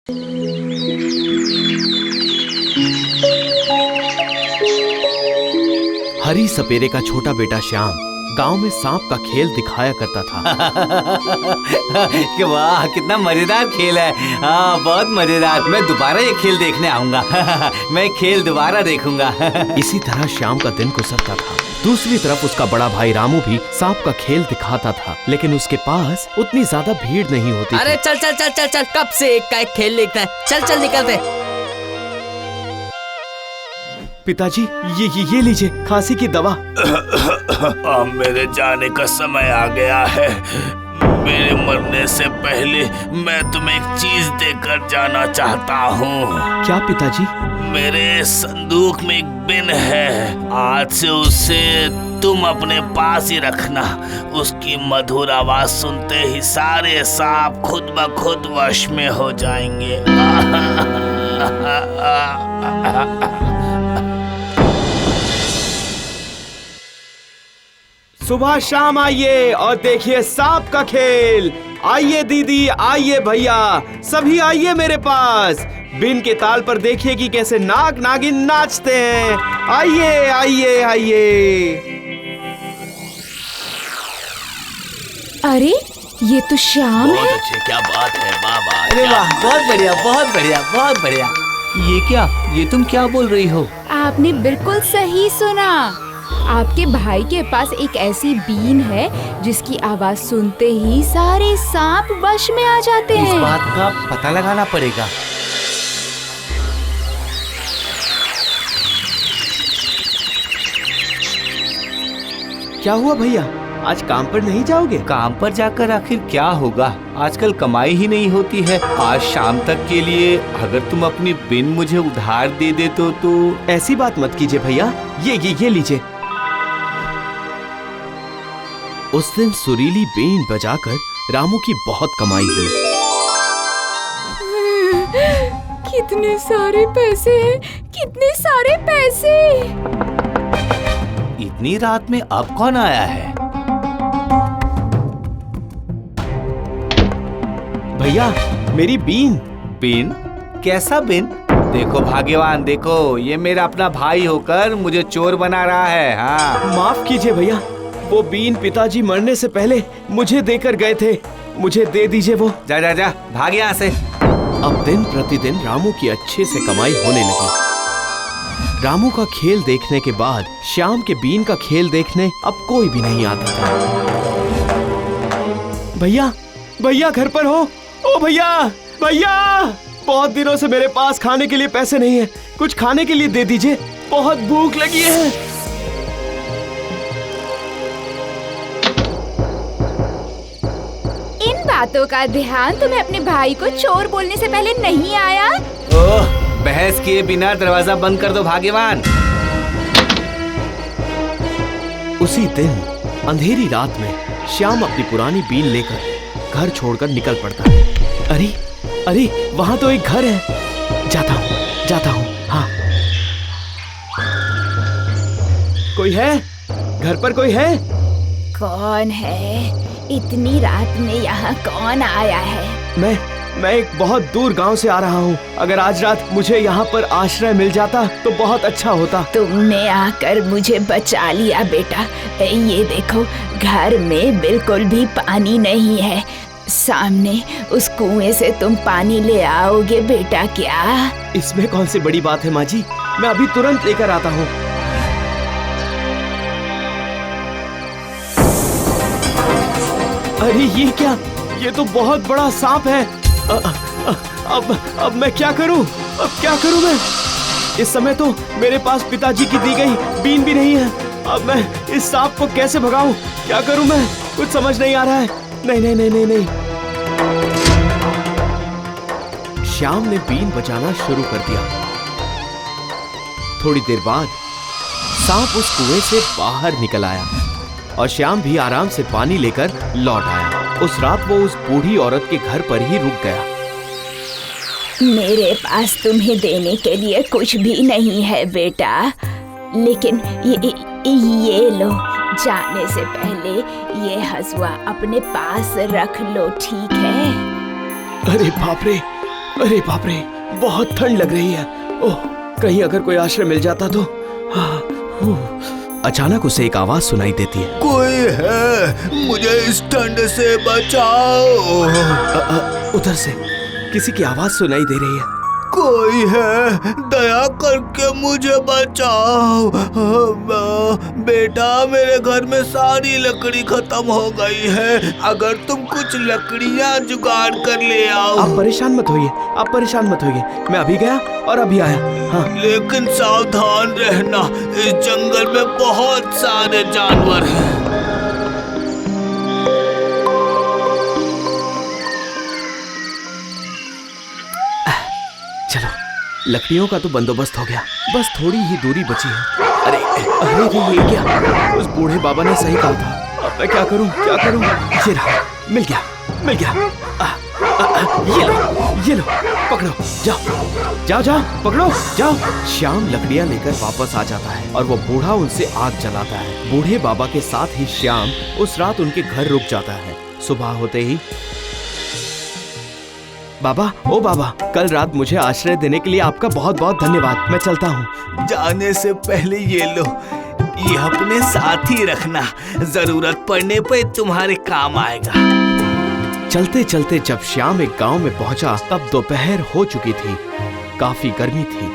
हरी सपेरे का छोटा बेटा श्याम गांव में सांप का खेल दिखाया करता था। कि वाह, कितना मजेदार खेल है। हाँ, बहुत मजेदार। मैं दोबारा ये खेल देखने आऊंगा। मैं खेल दोबारा देखूंगा। इसी तरह श्याम का दिन गुजरता था। दूसरी तरफ उसका बड़ा भाई रामू भी सांप का खेल दिखाता था, लेकिन उसके पास उतनी ज्यादा भीड़ नहीं होती। अरे चल चल चल चल चल, कब से एक का एक खेल देखता है। चल चल निकलते। पिताजी, ये लीजिए खांसी की दवा। अब मेरे जाने का समय आ गया है। मेरे मरने से पहले मैं तुम्हें एक चीज देकर जाना चाहता हूँ। क्या पिताजी? मेरे संदूक में एक बिन है। आज से उसे तुम अपने पास ही रखना। उसकी मधुर आवाज सुनते ही सारे सांप खुद ब खुद वश में हो जाएंगे। सुबह शाम आइए और देखिए सांप का खेल। आइए दीदी, आइए भैया, सभी आइए मेरे पास। बिन के ताल पर देखिए कि कैसे नाग नागिन नाचते हैं। आइए आइए आइए। अरे ये तो श्याम बहुत है। अच्छे, क्या बात है। वाह वाह, अरे वाह, बहुत बढ़िया, बहुत बढ़िया, बहुत बढ़िया। ये क्या, ये तुम क्या बोल रही हो? आपने बिल्कुल सही सुना। आपके भाई के पास एक ऐसी बीन है जिसकी आवाज सुनते ही सारे सांप वश में आ जाते इस हैं। बात का पता लगाना पड़ेगा। क्या हुआ भैया, आज काम पर नहीं जाओगे? काम पर जाकर आखिर क्या होगा? आजकल कमाई ही नहीं होती है। आज शाम तक के लिए अगर तुम अपनी बिन मुझे उधार दे दे तो। ऐसी बात मत कीजिए भैया, ये लीजिए। उस दिन सुरीली बीन बजाकर रामू की बहुत कमाई हुई। कितने सारे पैसे हैं, कितने सारे पैसे। इतनी रात में अब कौन आया है? भैया, मेरी बीन। बिन? कैसा बिन? देखो भाग्यवान, देखो, ये मेरा अपना भाई होकर मुझे चोर बना रहा है। हाँ, माफ कीजिए भैया, वो बीन पिताजी मरने से पहले मुझे देकर गए थे। मुझे दे दीजिए वो। जा जा जा, भाग यहाँ से। अब दिन प्रतिदिन रामू की अच्छे से कमाई होने लगी। रामू का खेल देखने के बाद श्याम के बीन का खेल देखने अब कोई भी नहीं आता था। भैया, भैया घर पर हो? ओ भैया, भैया, बहुत दिनों से मेरे पास खाने के लिए पैसे नहीं है। कुछ खाने के लिए दे दीजिए, बहुत भूख लगी है। बातों का ध्यान तुम्हें अपने भाई को चोर बोलने से पहले नहीं आया? ओह, बहस किए बिना दरवाजा बंद कर दो भाग्यवान। उसी दिन अंधेरी रात में श्याम अपनी पुरानी बीन लेकर घर छोड़कर निकल पड़ता है। अरे अरे, वहाँ तो एक घर है। जाता हूँ। हाँ, कोई है? घर पर कोई है? कौन है? इतनी रात में यहाँ कौन आया है? मैं एक बहुत दूर गांव से आ रहा हूँ। अगर आज रात मुझे यहाँ पर आश्रय मिल जाता तो बहुत अच्छा होता। तुमने आकर मुझे बचा लिया बेटा। ये देखो, घर में बिल्कुल भी पानी नहीं है। सामने उस कुएं से तुम पानी ले आओगे बेटा क्या? इसमें कौन सी बड़ी बात है माँ जी, मैं अभी तुरंत लेकर आता हूँ। अरे ये क्या? ये तो बहुत बड़ा सांप है। अब मैं क्या करूं? अब क्या करूं मैं? इस समय तो मेरे पास पिताजी की दी गई बीन भी नहीं है। अब मैं इस सांप को कैसे भगाऊं? क्या करूं मैं? कुछ समझ नहीं आ रहा है। नहीं। श्याम ने बीन बजाना शुरू कर दिया। थोड़ी देर बाद सांप उस कुएं से बाहर निकल आया और श्याम भी आराम से पानी लेकर लौट आया। उस रात वो उस बूढ़ी औरत के घर पर ही रुक गया। मेरे पास तुम्हें देने के लिए कुछ भी नहीं है बेटा, लेकिन ये लो। जाने से पहले ये हसुआ अपने पास रख लो, ठीक है? अरे बाप रे, अरे बाप रे, बहुत ठंड लग रही है। ओह, कहीं अगर कोई आश्रय मिल जाता तो। अचानक उसे एक आवाज सुनाई देती है। कोई है, मुझे इस ठंड से बचाओ। उधर से किसी की आवाज सुनाई दे रही है। कोई है, दया करके मुझे बचाओ। बेटा, मेरे घर में सारी लकड़ी खत्म हो गई है, अगर तुम कुछ लकड़ियाँ जुगाड़ कर ले आओ। आप परेशान मत होइए, आप परेशान मत होइए, मैं अभी गया और अभी आया। हाँ, लेकिन सावधान रहना, इस जंगल में बहुत सारे जानवर हैं। चलो, लकड़ियों का तो बंदोबस्त हो गया, बस थोड़ी ही दूरी बची है। अरे अरे ये क्या, उस बूढ़े बाबा ने सही कहा था। अब मैं क्या करूं, क्या करूं? ये रहा, मिल गया, मिल गया। ये लो, पकड़ो, जाओ जाओ जाओ, पकड़ो, जाओ। श्याम लकड़ियां लेकर वापस आ जाता है और वो बूढ़ा उनसे आग जलाता है। बूढ़े बाबा के साथ ही श्याम उस रात उनके घर रुक जाता है। सुबह होते ही, बाबा, ओ बाबा, कल रात मुझे आश्रय देने के लिए आपका बहुत बहुत धन्यवाद। मैं चलता हूँ। जाने से पहले ये लो, ये अपने साथ ही रखना, जरूरत पड़ने पे तुम्हारे काम आएगा। चलते चलते जब श्याम एक गांव में पहुंचा तब दोपहर हो चुकी थी। काफी गर्मी थी।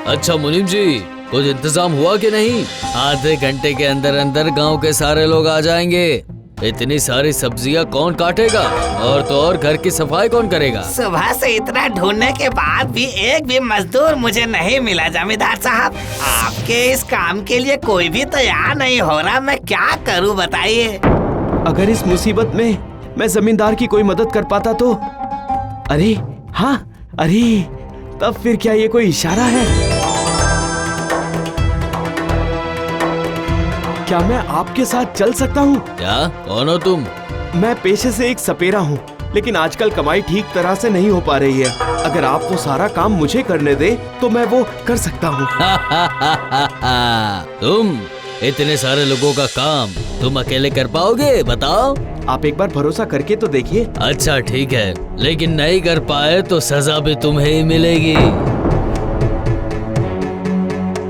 अच्छा मुनीम जी, कुछ इंतजाम हुआ कि नहीं? आधे घंटे के अंदर अंदर गांव के सारे लोग आ जाएंगे। इतनी सारी सब्जियां कौन काटेगा, और तो और घर की सफाई कौन करेगा? सुबह से इतना ढूंढने के बाद भी एक भी मजदूर मुझे नहीं मिला जमींदार साहब। आपके इस काम के लिए कोई भी तैयार नहीं हो रहा, मैं क्या करूं बताइए। अगर इस मुसीबत में मैं जमींदार की कोई मदद कर पाता तो। अरे हाँ, अरे तब फिर क्या ये कोई इशारा है? क्या मैं आपके साथ चल सकता हूँ? क्या, कौन हो तुम? मैं पेशे से एक सपेरा हूँ, लेकिन आजकल कमाई ठीक तरह से नहीं हो पा रही है। अगर आप वो सारा काम मुझे करने दे तो मैं वो कर सकता हूँ। तुम इतने सारे लोगों का काम तुम अकेले कर पाओगे, बताओ? आप एक बार भरोसा करके तो देखिए। अच्छा ठीक है, लेकिन नहीं कर पाए तो सजा भी तुम्हें ही मिलेगी।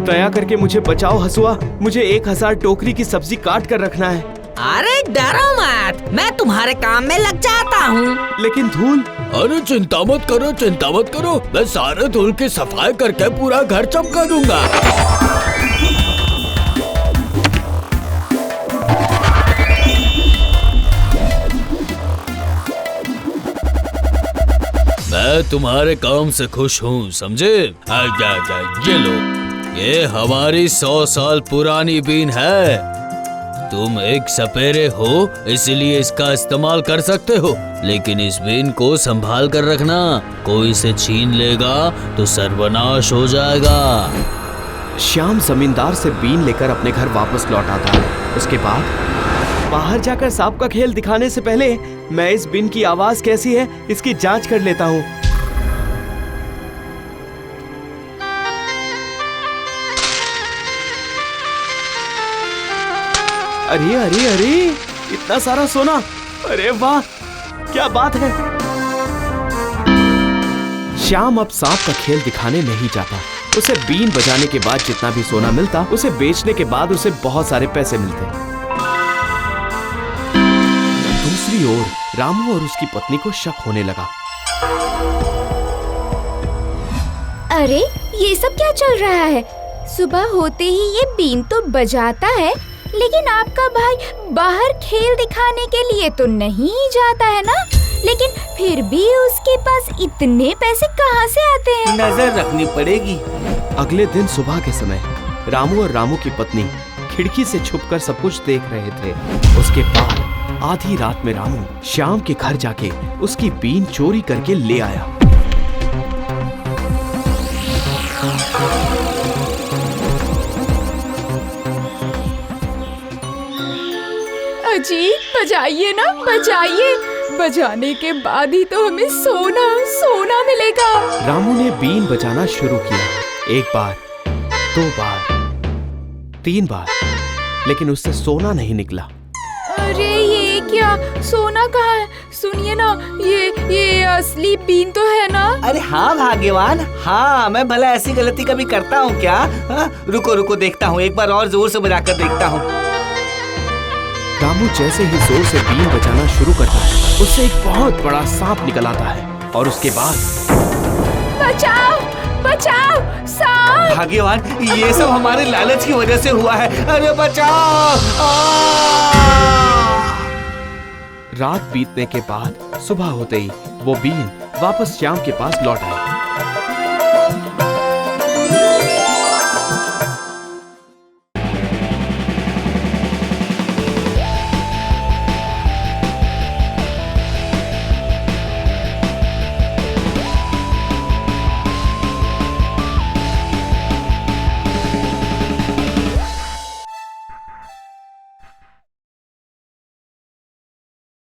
दया करके मुझे बचाओ हसुआ, मुझे 1000 टोकरी की सब्जी काट कर रखना है। अरे डरो मत, मैं तुम्हारे काम में लग जाता हूँ। लेकिन धूल। अरे चिंता मत करो, चिंता मत करो, मैं सारे धूल की सफाई करके पूरा घर चमका दूंगा। मैं तुम्हारे काम से खुश हूँ, समझे? ये लो, ये हमारी 100 साल पुरानी बीन है। तुम एक सपेरे हो इसलिए इसका इस्तेमाल कर सकते हो, लेकिन इस बीन को संभाल कर रखना, कोई इसे छीन लेगा तो सर्वनाश हो जाएगा। श्याम जमींदार से बीन लेकर अपने घर वापस लौट आता है। उसके बाद बाहर जाकर सांप का खेल दिखाने से पहले मैं इस बीन की आवाज कैसी है इसकी जांच कर लेता हूँ। अरे अरे अरे, इतना सारा सोना, अरे वाह, क्या बात है। श्याम अब सांप का खेल दिखाने नहीं जाता। उसे बीन बजाने के बाद जितना भी सोना मिलता, उसे बेचने के बाद उसे बहुत सारे पैसे मिलते। दूसरी ओर रामू और उसकी पत्नी को शक होने लगा। अरे ये सब क्या चल रहा है? सुबह होते ही ये बीन तो बजाता है, लेकिन आपका भाई बाहर खेल दिखाने के लिए तो नहीं जाता है ना? लेकिन फिर भी उसके पास इतने पैसे कहाँ से आते हैं? नजर रखनी पड़ेगी। अगले दिन सुबह के समय रामू और रामू की पत्नी खिड़की से छुपकर सब कुछ देख रहे थे। उसके बाद आधी रात में रामू श्याम के घर जाके उसकी बीन चोरी करके ले आया। अजी बजाइए ना, बजाइए, बजाने के बाद ही तो हमें सोना सोना मिलेगा। रामू ने बीन बजाना शुरू किया। 1 बार, 2 बार, 3 बार, लेकिन उससे सोना नहीं निकला। अरे ये ये क्या, सोना कहाँ है? सुनिए ना, ये असली बीन तो है ना? अरे हाँ भाग्यवान, हाँ मैं भला ऐसी गलती कभी करता हूँ क्या? रुको रुको देखता हूँ, एक बार और जोर से बजाकर देखता हूँ। रामू जैसे ही जोर से बीन बजाना शुरू करता है, उससे एक बहुत बड़ा सांप निकल आता है और उसके बाद बचाओ बचाओ, सांप! भाग्यवान, ये सब हमारे लालच की वजह से हुआ है। अरे बचाओ! रात बीतने के बाद सुबह होते ही वो बीन वापस श्याम के पास लौट आया।